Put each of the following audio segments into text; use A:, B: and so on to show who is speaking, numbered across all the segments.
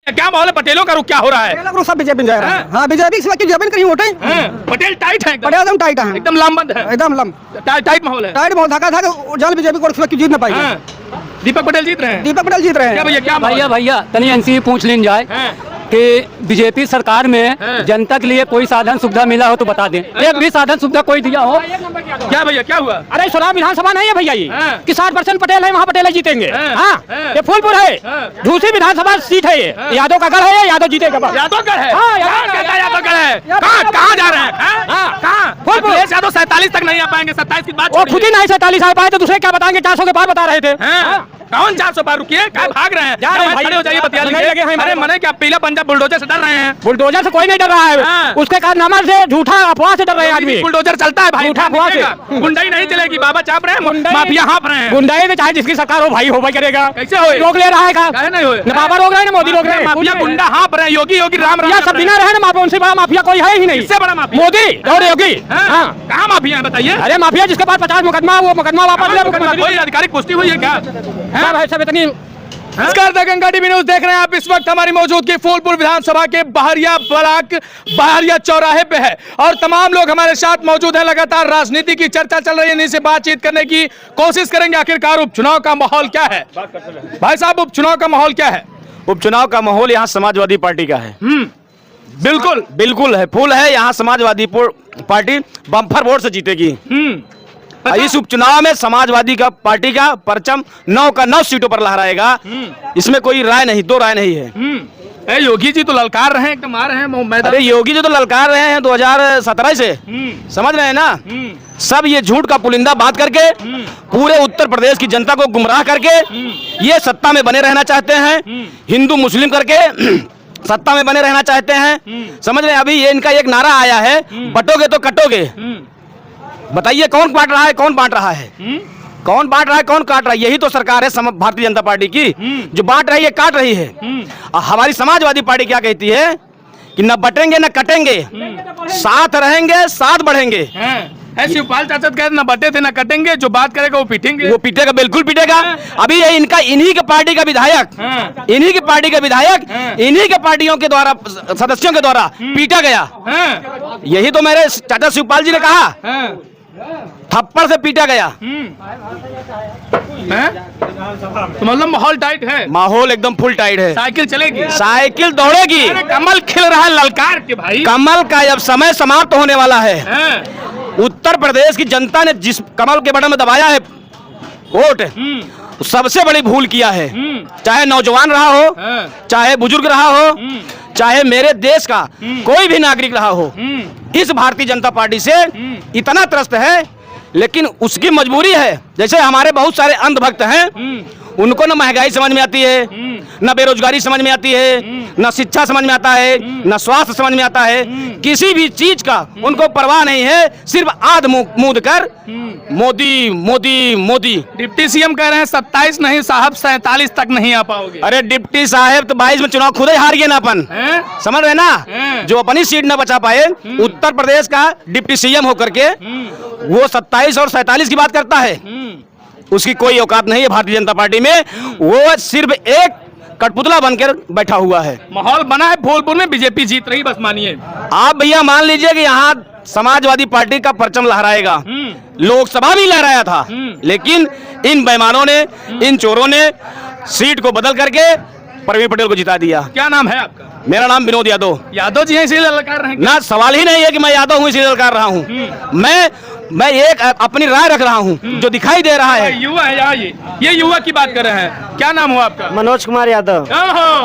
A: क्या माहौल है? पटेलों का रुख क्या हो रहा है?
B: पटेलों को सब बीजेपी में जा रहा है। हाँ, बीजेपी इस वक्त जमीन कहीं वोटे
A: पटेल टाइट है,
B: पटेल एकदम टाइट है,
A: एकदम लामबंद है,
B: एकदम लम
A: टाइट माहौल है।
B: टाइट बहुत धक्का था कि जल बीजेपी को इस वक्त जीत ना पाई।
A: दीपक पटेल जीत रहे हैं।
B: दीपक पटेल जीत रहे
A: क्या
B: हैं।
A: भैया, क्या माहौल है?
C: भैया तनी एनसी पूछ लीन जाए कि बीजेपी सरकार में जनता के लिए कोई साधन सुविधा मिला हो तो बता दें। एक भी साधन सुविधा कोई दिया हो?
A: क्या भैया, क्या हुआ?
C: अरे सोलह विधानसभा नहीं है भैया, ये कि 60% पटेल है, वहाँ पटेल जीतेंगे। हाँ, ये फूलपुर है, दूसरी विधानसभा सीट है, ये यादव का गढ़ है, यादव जीतेगा बस।
A: यादवगढ़ है?
C: हाँ,
A: यादवगढ़ है। कहाँ जा रहे हैं? कहाँ? अखिलेश यादव 47 तक नहीं आ पाएंगे, 27 की बात
C: वो खुद ही नहीं 47 आ पाए तो दूसरे क्या बताएंगे? 400 के पार बता रहे थे।
A: कौन 400 पार? रुकिए, क्या भाग रहे हैं? खड़े हो जाइए, बतिया लीजिए। अरे मने क्या पीला पंजाब बुलडोजर से डर रहे हैं?
C: बुलडोजर से कोई नहीं डर रहा है, उसके कारनामा से झूठा अफवाह से डर रहे हैं आदमी।
A: बुलडोजर चलता है भाई,
C: झूठा अफवाह से
A: गुंडाई नहीं चलेगी। बाबा चाप रहे हैं, माफिया हाँफ रहे हैं।
C: गुंडाई में चाहे जिसकी सरकार हो भाई, हो भाई करेगा।
A: कैसे होए?
C: रोक ले रहा है का?
A: काहे नहीं होए?
C: न बाबा रोक रहे हैं, न मोदी रोक रहे हैं।
A: माफिया गुंडा हाँफ रहे हैं, योगी योगी राम राम
C: सब बिना रहे ना माफिया, उनसे बड़ा माफिया कोई है ही नहीं।
A: इससे बड़ा माफिया
C: मोदी और योगी।
A: हाँ, कहाँ माफिया है बताइए?
C: अरे माफिया जिसके पास 50 मुकदमा, वो मुकदमा वापस ले।
A: कोई आधिकारिक पुष्टि हुई है क्या?
C: सब इतनी
A: नमस्कार, द गंगा टीवी न्यूज देख रहे हैं आप। इस वक्त हमारी मौजूदगी फूलपुर विधानसभा के बहरिया ब्लॉक बहरिया चौराहे पे है और तमाम लोग हमारे साथ मौजूद हैं। लगातार राजनीति की चर्चा चल रही है, इन्हीं से बातचीत करने की कोशिश करेंगे। आखिरकार उपचुनाव का माहौल क्या है? भाई साहब, उपचुनाव का माहौल क्या है?
D: उपचुनाव का माहौल यहाँ समाजवादी पार्टी का है।
A: बिल्कुल
D: बिल्कुल है, फुल है। यहाँ समाजवादी पार्टी बम्पर वोट से जीतेगी। इस उपचुनाव में समाजवादी का पार्टी का परचम 9 का 9 सीटों पर लहराएगा। इसमें कोई राय नहीं, दो राय नहीं है।
A: योगी जी तो ललकार रहे हैं, एकदम आ रहे हैं मैदान।
D: अरे योगी जी तो ललकार रहे हैं 2017 से, समझ रहे हैं ना? सब ये झूठ का पुलिंदा बात करके पूरे उत्तर प्रदेश की जनता को गुमराह करके ये सत्ता में बने रहना चाहते हैं। हिंदू मुस्लिम करके सत्ता में बने रहना चाहते हैं, समझ रहे हैं? अभी ये इनका एक नारा आया है, बटोगे तो कटोगे। बताइए कौन बांट रहा है, कौन बांट रहा है? कौन बांट रहा है, कौन काट रहा है? यही तो सरकार है भारतीय जनता पार्टी की, जो बांट रही है, काट रही है। हमारी समाजवादी पार्टी क्या कहती है कि न बटेंगे न कटेंगे, साथ रहेंगे, साथ बढ़ेंगे।
A: शिवपाल चाचा कहते न बटे थे न कटेंगे, जो बात करेगा वो पीटेंगे।
D: वो पीटेगा, बिल्कुल पीटेगा। अभी ये इनका इन्हीं के पार्टी का विधायक, इन्हीं की पार्टी का विधायक इन्हीं के पार्टियों के द्वारा, सदस्यों के द्वारा पीटा गया। यही तो मेरे चाचा शिवपाल जी ने कहा, थप्पड़ से पीटा गया।
A: तो मतलब माहौल टाइट है?
D: माहौल एकदम फुल टाइट है।
A: साइकिल चलेगी,
D: साइकिल दौड़ेगी।
A: कमल खिल रहा है ललकार के भाई।
D: कमल का अब समय समाप्त होने वाला है। उत्तर प्रदेश की जनता ने जिस कमल के बटन में दबाया है वोट, सबसे बड़ी भूल किया है। चाहे नौजवान रहा हो, चाहे बुजुर्ग रहा हो, चाहे मेरे देश का कोई भी नागरिक रहा हो, इस भारतीय जनता पार्टी से इतना त्रस्त है। लेकिन उसकी मजबूरी है। जैसे हमारे बहुत सारे अंधभक्त हैं, उनको न महंगाई समझ में आती है, न बेरोजगारी समझ में आती है, न शिक्षा समझ में आता है, न स्वास्थ्य समझ में आता है। किसी भी चीज का उनको परवाह नहीं है। सिर्फ आध मूंद कर मोदी मोदी मोदी।
A: डिप्टी सीएम कह रहे हैं 27 नहीं साहब 47 तक नहीं आ पाओगे।
D: अरे डिप्टी साहब तो 22 में चुनाव खुद ही हार गए ना अपन, समझ रहे ना? जो अपनी सीट न बचा पाए, उत्तर प्रदेश का डिप्टी सीएम होकर के वो 27 और 47 की बात करता है। उसकी कोई औकात नहीं है भारतीय जनता पार्टी में। वो सिर्फ एक कठपुतला बनकर बैठा हुआ है।
A: माहौल बना है फूलपुर में, बीजेपी जीत रही, बस मानिए
D: आप भैया। मान लीजिए कि यहाँ समाजवादी पार्टी का परचम लहराएगा। लोकसभा भी लहराया था, लेकिन इन बेईमानों ने, इन चोरों ने सीट को बदल करके प्रवीण पटेल को जिता दिया।
A: क्या नाम है आपका?
D: मेरा नाम विनोद यादव।
A: यादव जी हैं इसलिए ललकार रहे हैं?
D: ना, सवाल ही नहीं है कि मैं यादव हूँ इसलिए ललकार रहा हूँ। मैं एक अपनी राय रख रहा हूँ जो दिखाई दे रहा है।
A: युवा है यहाँ, ये युवा की बात कर रहे हैं। क्या नाम हुआ आपका?
B: मनोज कुमार यादव।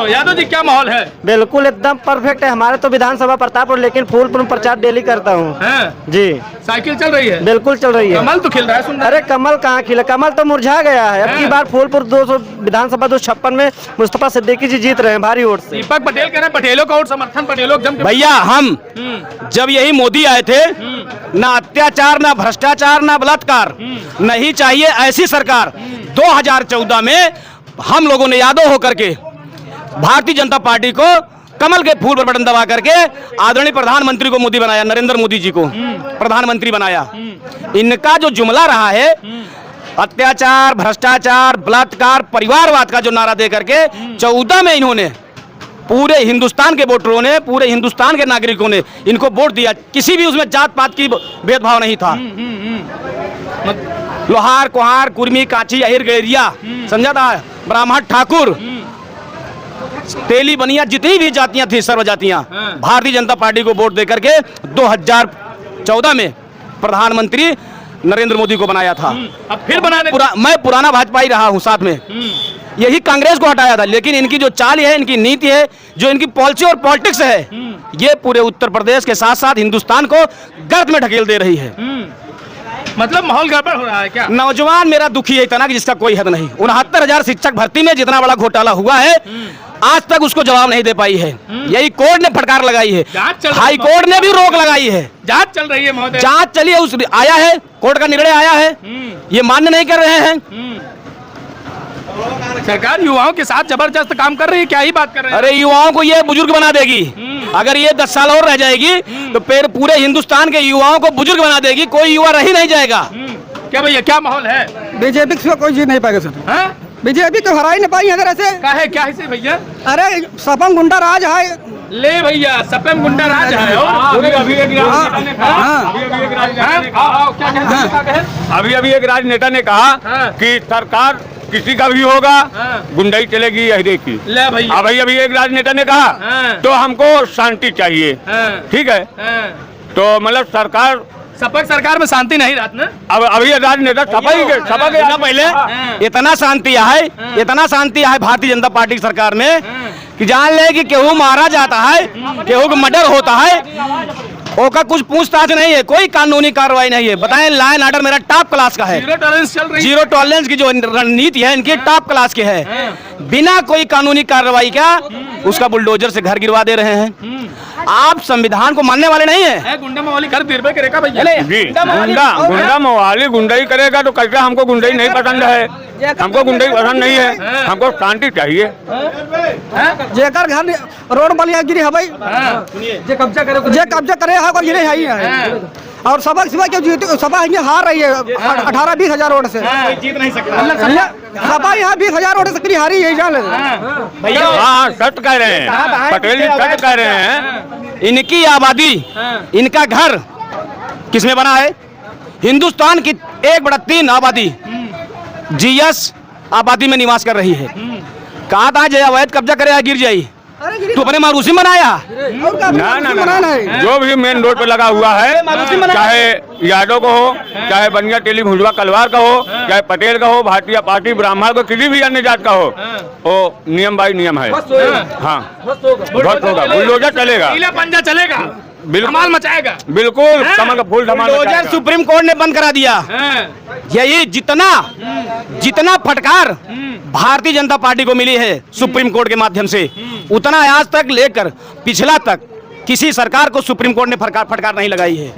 A: यादव जी, क्या माहौल है?
B: बिल्कुल एकदम परफेक्ट है। हमारे तो विधानसभा प्रतापपुर, लेकिन फूलपुर में प्रचार डेली करता हूँ जी।
A: साइकिल चल रही है?
B: बिल्कुल चल रही है।
A: कमल तो खिल रहा है, सुंदर।
B: अरे कमल कहाँ खिला, कमल तो मुरझा गया है। अब की बार फूलपुर 200 विधानसभा 256 में मुस्तफा सिद्दीकी जी जीत रहे हैं भारी वोट से।
A: दीपक पटेल कह रहे हैं पटेलों का वोट समर्थन, पटेलों
D: भैया। हम जब यही मोदी आए थे, ना अत्याचार, ना भ्रष्टाचार, ना बलात्कार, नहीं चाहिए ऐसी सरकार। 2014 में हम लोगों ने यादव होकर के भारतीय जनता पार्टी को कमल के फूल पर बटन दबा करके आदरणीय प्रधानमंत्री को मोदी बनाया, नरेंद्र मोदी जी को प्रधानमंत्री बनाया। इनका जो जुमला रहा है, अत्याचार, भ्रष्टाचार, बलात्कार, परिवारवाद का जो नारा दे करके 14 में इन्होंने पूरे हिंदुस्तान के वोटरों ने, पूरे हिंदुस्तान के नागरिकों ने इनको वोट दिया। किसी भी उसमें जात पात की भेदभाव नहीं था। लोहार, कुहार, कुर्मी, काची, अहिर, गैरिया, समझा था, ब्राह्मण, ठाकुर, तेली, बनिया, जितनी भी जातियां थी, सर्व जातियां, भारतीय जनता पार्टी को वोट देकर के 2014 में प्रधानमंत्री नरेंद्र मोदी को बनाया था।
A: अब फिर बनाने
D: मैं पुराना भाजपा ही रहा हूं साथ में, यही कांग्रेस को हटाया था। लेकिन इनकी जो चाल है, इनकी नीति है, जो इनकी पॉलिसी और पॉलिटिक्स है, ये पूरे उत्तर प्रदेश के साथ साथ हिंदुस्तान को गर्त में ढकेल दे रही है।
A: मतलब माहौल गड़बड़ हो रहा है क्या?
D: नौजवान मेरा दुखी है इतना कि जिसका कोई हद नहीं। 69,000 शिक्षक भर्ती में जितना बड़ा घोटाला हुआ है, आज तक उसको जवाब नहीं दे पाई है। यही कोर्ट ने फटकार लगाई है, हाई कोर्ट ने भी रोक लगाई है।
A: जांच चल रही है महोदय,
D: जांच चली है, उस आया है, कोर्ट का निर्णय आया है, ये मान्य नहीं कर रहे हैं।
A: सरकार युवाओं के साथ जबरदस्त काम कर रही है, क्या ही बात कर रहे हैं?
D: अरे युवाओं को ये बुजुर्ग बना देगी। अगर ये 10 साल और रह जाएगी तो फिर पूरे हिंदुस्तान के युवाओं को बुजुर्ग बना देगी, कोई युवा रह ही नहीं जाएगा।
A: क्या भैया, क्या माहौल है?
B: बीजेपी से कोई जीत नहीं पाएगा सर। बीजेपी तो हरा ही नहीं पाई अगर ऐसे।
A: काहे, क्या है भैया?
B: अरे सपम गुंडा राज है।
A: ले भैया, सपम गुंडा राज है।
E: अभी एक राजनेता ने कहा कि सरकार किसी का भी होगा, गुंडाई चलेगी यही की।
A: ले भैया,
E: अभी एक राजनेता ने कहा तो हमको शांति चाहिए, ठीक है। तो मतलब सरकार,
A: सपा सरकार में शांति नहीं रहती ना।
E: अब अभी राजनेता सपा के
D: पहले इतना शांति है, इतना शांति है भारतीय जनता पार्टी की सरकार में कि जान ले कि केहू मारा जाता है, केहू का मर्डर होता है, ओका कुछ पूछताछ नहीं है, कोई कानूनी कार्रवाई नहीं है। बताएं, लॉ एंड ऑर्डर मेरा टॉप क्लास का है।
A: जीरो टॉलरेंस चल रही है।
D: जीरो टॉलरेंस की जो रणनीति है इनकी टॉप क्लास की है। बिना कोई कानूनी कार्रवाई का उसका बुलडोजर से घर गिरवा दे रहे हैं। आप संविधान को मानने वाले नहीं है।
A: गुंडा मवाली कर दिरबे करेगा भैया।
E: जी, गुंडा मवाली गुंडाई करेगा तो कैसे? हमको गुंडाई नहीं पसंद है, हमको गुंडाई पसंद नहीं है, हमको शांति चाहिए।
B: जेकर घर रोड बलिया गिरी है भाई, जे कब्जा करे है और गिरे है ही है। और सबक सिवा क्यों जीत, सपा यहाँ हार रही है 18-20 हजार वोट से।
A: जीत नहीं सकता
B: सपा यहाँ 20 हजार वोट से हारी है, जान
D: भैया।
E: हाँ, सच कह रहे हैं पटेल जी, सच कह रहे हैं।
D: इनकी आबादी, इनका घर किसमें बना है? हिंदुस्तान की 1/3 आबादी जीएस आबादी में निवास कर रही है। कहा था जय अवैध कब्जा करे या गिर जाई, तू अपने मारूसी बनाया।
E: ना, जो भी मेन रोड पे लगा हुआ है, चाहे यादव का हो, चाहे बनिया, तेली, भुजवा, कलवार का हो, चाहे पटेल का हो, भारतीय पार्टी, ब्राह्मण का, किसी भी अन्य जात का हो, वो नियम बाई नियम है। हाँ, बहुत होगा, बुलडोजर चलेगा,
A: पंजा चलेगा, धमाल मचाएगा।
E: बिल्कुल, कमल का फूल धमाल
D: बुलडोजर सुप्रीम कोर्ट ने बंद करा दिया। यही जितना फटकार भारतीय जनता पार्टी को मिली है सुप्रीम कोर्ट के माध्यम से, उतना आज तक लेकर पिछला तक किसी सरकार को सुप्रीम कोर्ट ने फटकार नहीं लगाई है।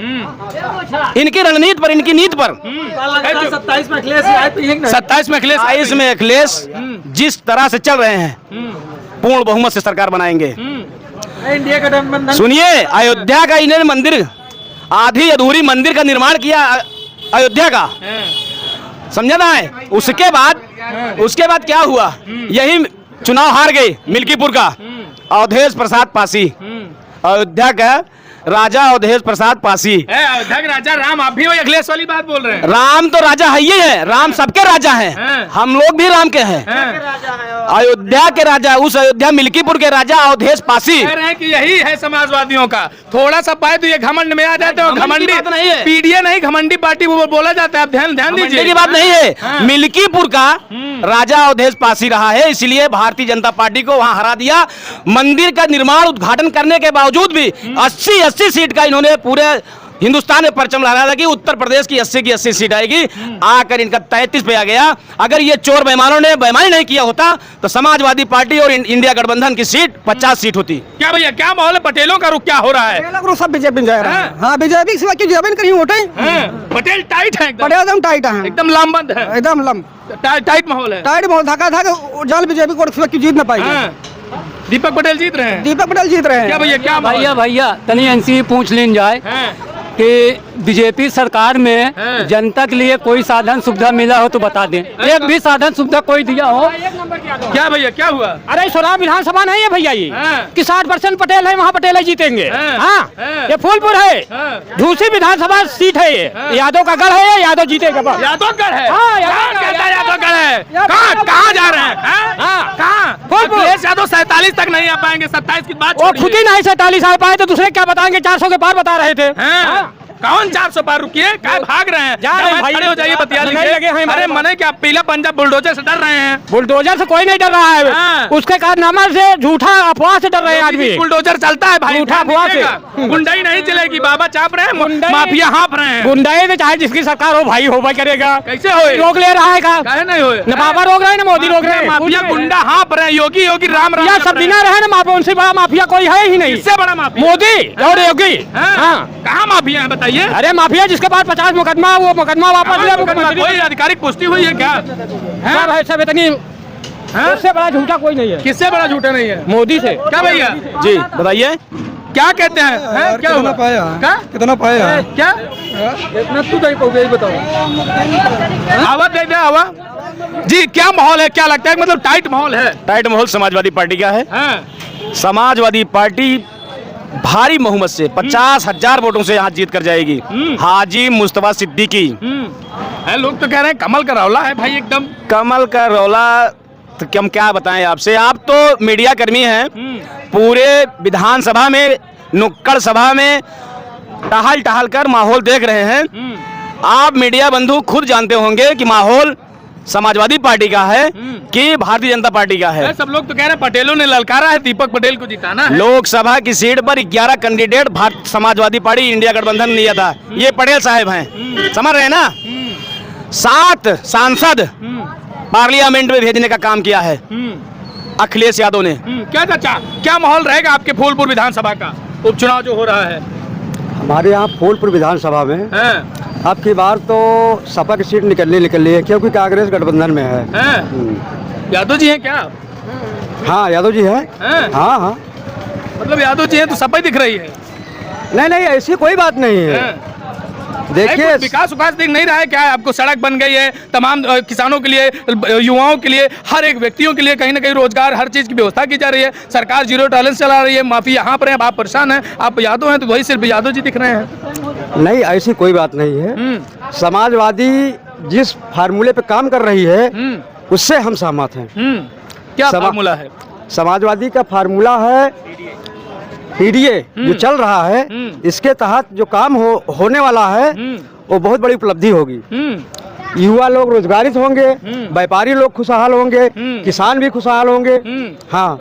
D: इनकी रणनीति पर, इनकी नीति पर
B: 27
D: में अखिलेश जिस तरह से चल रहे हैं, पूर्ण बहुमत से सरकार बनाएंगे। सुनिए, अयोध्या का इन्होंने मंदिर, आधी अधूरी मंदिर का निर्माण किया अयोध्या का, समझा ना है। उसके बाद क्या हुआ? यही चुनाव हार गए मिल्कीपुर का अवधेश प्रसाद पासी, अयोध्या का राजा अवधेश प्रसाद पासी।
A: अयोध्या के राजा राम, आप भी वही अखिलेश वाली बात बोल रहे हैं।
D: राम तो राजा है ही है, राम सबके राजा हैं, हम लोग भी राम के हैं। अयोध्या के राजा, उस अयोध्या मिल्कीपुर के राजा अवधेश पासी
A: कह रहे हैं कि यही है समाजवादियों का। थोड़ा सा पाए तो ये घमंड में आ जाते हैं। घमंडी
D: नहीं है,
A: पीडीए नहीं, घमंडी पार्टी वो बोला जाता है। आप ध्यान दीजिए
D: की बात नहीं है। मिल्कीपुर का राजा अवधेश पासी रहा है, इसलिए भारतीय जनता पार्टी को वहां हरा दिया। मंदिर का निर्माण उद्घाटन करने के बावजूद भी 80 सीट का इन्होंने पूरे हिंदुस्तान में परचम लहराया था कि उत्तर प्रदेश की 80 की 80 सीट आएगी। आकर इनका 33 पे आ गया। अगर ये चोर बेईमानों ने बेईमानी नहीं किया होता तो समाजवादी पार्टी और इंडिया गठबंधन की सीट 50 सीट होती।
A: क्या भैया, क्या माहौल है? पटेलों का रुख क्या हो रहा है?
B: सब बीजेपी में जा रहा है। हाँ, बीजेपी सिवा क्यों जमीन कहीं वोटे।
A: पटेल टाइट है,
B: पटेल एकदम टाइट है,
A: एकदम लामबंद है,
B: एकदम लम
A: टाइट माहौल है।
B: टाइट माहौल धक्का था कि जाल बीजेपी को सिवा क्यों जीत ना पाएगी।
A: दीपक पटेल जीत रहे हैं।
B: दीपक पटेल जीत रहे हैं।
A: क्या भैया, क्या
C: भैया तनी एनसी पूछ लीन जाए कि बीजेपी सरकार में जनता के लिए कोई साधन सुविधा मिला हो तो बता दें। एक भी साधन सुविधा कोई दिया हो?
A: क्या भैया क्या हुआ?
C: अरे सोरा विधानसभा नहीं है भैया ये कि 60% पटेल है, वहाँ पटेल ही जीतेंगे। हाँ, ये फूलपुर है, दूसरी विधानसभा सीट है, ये यादव का गढ़ है, यादव जीतेगा बस।
A: यादव गढ़ है?
C: हाँ,
A: यादव गढ़ है। कहाँ जा रहे हैं? कहाँ? अखिलेश यादव 47 तक नहीं आ पाएंगे, 27 की बात
C: वो खुद ही नहीं 47 आ पाए तो दूसरे क्या बताएंगे? 400 के पार बता रहे थे।
A: कौन 400 पार? रुकिए, क्या भाग रहे हैं?
C: जा रहे हैं भाई,
A: खड़े हो जाइए, बतिया
C: लगे हैं।
A: अरे मने क्या पीला पंजाब बुलडोजर से डर रहे हैं?
C: बुलडोजर से कोई नहीं डर रहा है, उसके कारनामा से झूठा अफवाह से डर रहे हैं आदमी।
A: बुलडोजर चलता है भाई,
C: झूठा अफवाह से।
A: गुंडाई नहीं चलेगी, बाबा चाप रहे हैं, माफिया हाँप रहे हैं।
C: गुंडाई तो चाहे जिसकी सरकार हो भाई, होगा करेगा।
A: कैसे होए?
C: रोक ले रहा है का?
A: काहे नहीं होए?
C: न बाबा रोक रहे हैं, न मोदी रोक रहे हैं।
A: माफिया गुंडा हाँप रहे हैं, योगी योगी राम राम
C: सब बिना रहे ना माफिया, उनसे बड़ा माफिया कोई है ही नहीं।
A: इससे बड़ा माफिया
C: मोदी और योगी।
A: कहाँ माफिया है बताइए?
C: अरे माफिया जिसके पास 50 मुकदमा, वो मुकदमा वापस ले।
A: कोई आधिकारिक पुष्टि हुई है क्या?
C: सब इतनी, उससे बड़ा झूठा कोई नहीं है।
A: किससे बड़ा झूठा नहीं है?
C: मोदी से।
A: क्या भैया
D: जी बताइए
A: क्या कहते हैं? क्या
B: कितना पाया?
A: क्या
B: कितना पाया?
A: क्या इतना तू नहीं पहुंचे बताओ। आवाज दे दे आवाज जी। क्या माहौल है, क्या लगता है? मतलब टाइट माहौल है?
D: टाइट माहौल समाजवादी पार्टी का है। समाजवादी पार्टी भारी बहुमत से 50,000 वोटों से यहाँ जीत कर जाएगी। हाजी मुस्तफा सिद्दीकी।
A: लोग तो कह रहे हैं कमल का रौला है भाई, एकदम
D: कमल का रौला। तो हम क्या बताएं आपसे, आप तो मीडिया कर्मी हैं, पूरे विधानसभा में नुक्कड़ सभा में टहल टहल कर माहौल देख रहे हैं। आप मीडिया बंधु खुद जानते होंगे कि माहौल समाजवादी पार्टी का है कि भारतीय जनता पार्टी का है।
A: सब लोग तो कह रहे हैं पटेलों ने ललकारा है, दीपक पटेल को जिताना है।
D: लोकसभा की सीट पर 11 candidate Bharat Samajwadi party India गठबंधन ने लिया था। ये पटेल साहब हैं, समझ रहे हैं ना? 7 सांसद पार्लियामेंट में भेजने का काम किया है अखिलेश यादव ने।
A: क्या चाचा, क्या माहौल रहेगा आपके फूलपुर विधानसभा का उपचुनाव जो हो रहा है?
F: हमारे यहाँ फूलपुर विधानसभा में अब की बार तो सपा की सीट निकलनी है, क्योंकि कांग्रेस गठबंधन में है।
A: यादव जी हैं क्या?
F: हाँ यादव जी है। हाँ हाँ,
A: मतलब यादव जी हैं तो सपा ही दिख रही है?
F: नहीं ऐसी कोई बात नहीं है। देखिए
A: विकास दिख नहीं रहा है क्या? आपको सड़क बन गई है, तमाम किसानों के लिए, युवाओं के लिए, हर एक व्यक्तियों के लिए कहीं ना कहीं रोजगार, हर चीज की व्यवस्था की जा रही है। सरकार जीरो टॉलरेंस चला रही है, माफी यहाँ पर है, आप परेशान हैं। आप यादव हैं तो वही सिर्फ यादव जी दिख रहे हैं?
F: नहीं, ऐसी कोई बात नहीं है। समाजवादी जिस फार्मूले पे काम कर रही है उससे हम सहमत हैं।
A: क्या फार्मूला है?
F: समाजवादी का फार्मूला है पीडीए जो चल रहा है, इसके तहत जो काम होने वाला है वो बहुत बड़ी उपलब्धि होगी। युवा लोग रोजगारित होंगे, व्यापारी लोग खुशहाल होंगे, किसान भी खुशहाल होंगे। हाँ,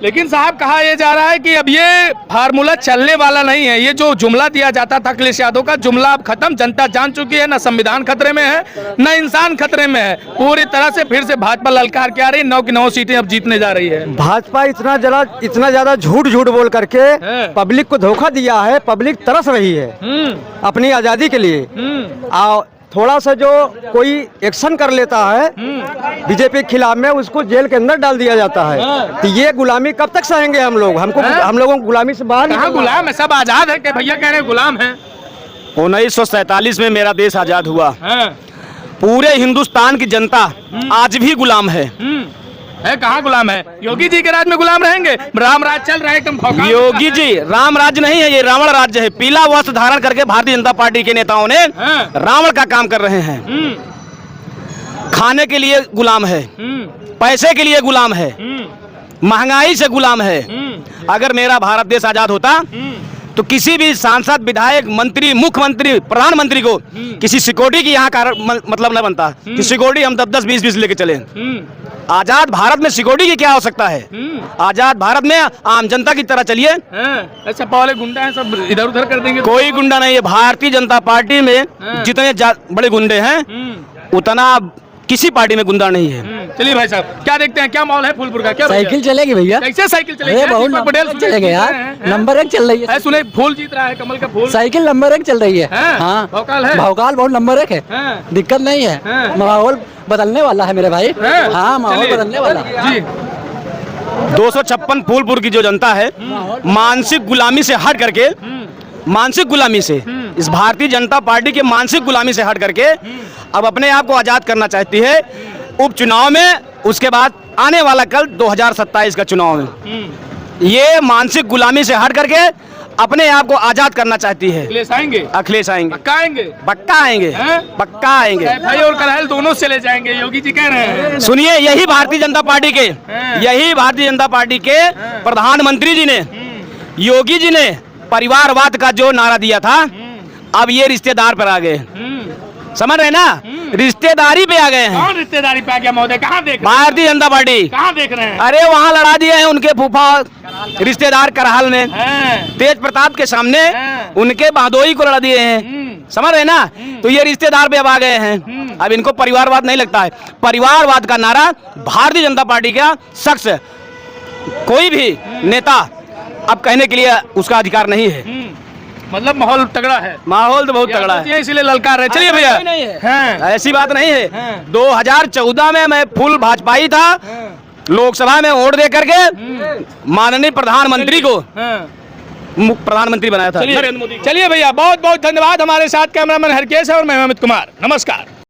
A: लेकिन साहब कहा यह जा रहा है कि अब ये फार्मूला चलने वाला नहीं है। ये जो जुमला दिया जाता था अखिलेश यादव का, जुमला अब खत्म। जनता जान चुकी है, ना संविधान खतरे में है, ना इंसान खतरे में है। पूरी तरह से फिर से भाजपा ललकार के आ रही है, 9 की 9 सीटें अब जीतने जा रही है।
F: भाजपा इतना ज्यादा झूठ बोल करके पब्लिक को धोखा दिया है। पब्लिक तरस रही है अपनी आजादी के लिए। थोड़ा सा जो कोई एक्शन कर लेता है बीजेपी के खिलाफ में, उसको जेल के अंदर डाल दिया जाता है। तो ये गुलामी कब तक सहेंगे हम लोग? हम लोगों को गुलामी से बाहर।
A: कहाँ गुलाम है? सब आजाद है। भैया कह रहे हैं गुलाम है।
D: 1947 में मेरा देश आजाद हुआ। पूरे हिंदुस्तान की जनता आज भी गुलाम है।
A: कहाँ गुलाम है? योगी जी के राज में गुलाम रहेंगे? राम राज चल रहा है एकदम।
D: योगी जी राम राज्य नहीं है, ये रावण राज्य है। पीला वस्त्र धारण करके भारतीय जनता पार्टी के नेताओं ने रावण का काम कर रहे हैं। खाने के लिए गुलाम है, पैसे के लिए गुलाम है, महंगाई से गुलाम है। अगर मेरा भारत देश आजाद होता तो किसी भी सांसद, विधायक, मंत्री, मुख्यमंत्री, प्रधानमंत्री को किसी सिक्योरिटी की यहाँ का मतलब न बनता कि सिक्योरिटी हम 10-10, 20-20 लेके चले। आजाद भारत में सिक्योरिटी की क्या आवश्यकता है? आजाद भारत में आम जनता की तरह चलिए।
A: अच्छा, पहले गुंडा है, सब इधर उधर कर देंगे?
D: कोई गुंडा नहीं है। भारतीय जनता पार्टी में जितने बड़े गुंडे हैं उतना किसी पार्टी में गुंडा नहीं है।
A: चलिए भाई साहब, क्या देखते हैं, क्या माहौल है फूलपुर का? क्या
B: साइकिल चलेगी भैया?
A: कैसे साइकिल चलेगी?
B: पटेल चलेगा यार, नंबर 1 चल रही है।
A: सुने फूल जीत रहा है, कमल का फूल।
B: साइकिल नंबर 1 चल रही है।
A: हाँ, भौकाल है,
B: भौकाल बहुत नंबर 1 है। दिक्कत नहीं है, माहौल बदलने वाला है मेरे भाई। हाँ, माहौल बदलने वाला
A: जी।
D: 256 फूलपुर की जो जनता है मानसिक गुलामी से हट करके, मानसिक गुलामी से इस भारतीय जनता पार्टी की मानसिक गुलामी से हट करके अब अपने आप को आजाद करना चाहती है उपचुनाव में, उसके बाद आने वाला कल 2027 का चुनाव में ये मानसिक गुलामी से हट करके अपने आप को आजाद करना चाहती है।
A: अखिलेश आएंगे?
D: अखिलेश आएंगे,
A: पक्का आएंगे?
D: पक्का आएंगे,
A: हैं?
D: पक्का आएंगे।
A: भाई और करहल दोनों चले जाएंगे, योगी जी कह रहे हैं।
D: सुनिए, यही भारतीय जनता पार्टी के प्रधानमंत्री जी ने, योगी जी ने परिवारवाद का जो नारा दिया था, अब ये रिश्तेदार पर आ गए, समझ रहे ना, रिश्तेदारी पे आ गए हैं।
A: कौन रिश्तेदारी पे आ गया महोदय? कहाँ देख रहे हैं?
D: भारतीय जनता पार्टी
A: कहाँ देख रहे हैं?
D: अरे वहाँ लड़ा दिए हैं उनके फूफा रिश्तेदार करहाल में, तेज प्रताप के सामने उनके बहदोई को लड़ा दिए हैं, समझ रहे ना। तो ये रिश्तेदार पे अब आ गए हैं, अब इनको परिवारवाद नहीं लगता है। परिवारवाद का नारा भारतीय जनता पार्टी का शख्स, कोई भी नेता अब कहने के लिए उसका अधिकार नहीं है।
A: मतलब माहौल तगड़ा है,
D: माहौल तो बहुत तगड़ा है,
A: इसलिए ललकार रहे। चलिए भैया,
D: ऐसी बात नहीं है। 2014 में मैं फुल भाजपाई था, लोकसभा में वोट दे करके माननीय प्रधानमंत्री को प्रधानमंत्री बनाया था।
A: चलिए भैया, बहुत बहुत धन्यवाद। हमारे साथ कैमरामैन हरकेश है और मैं अमित कुमार, नमस्कार।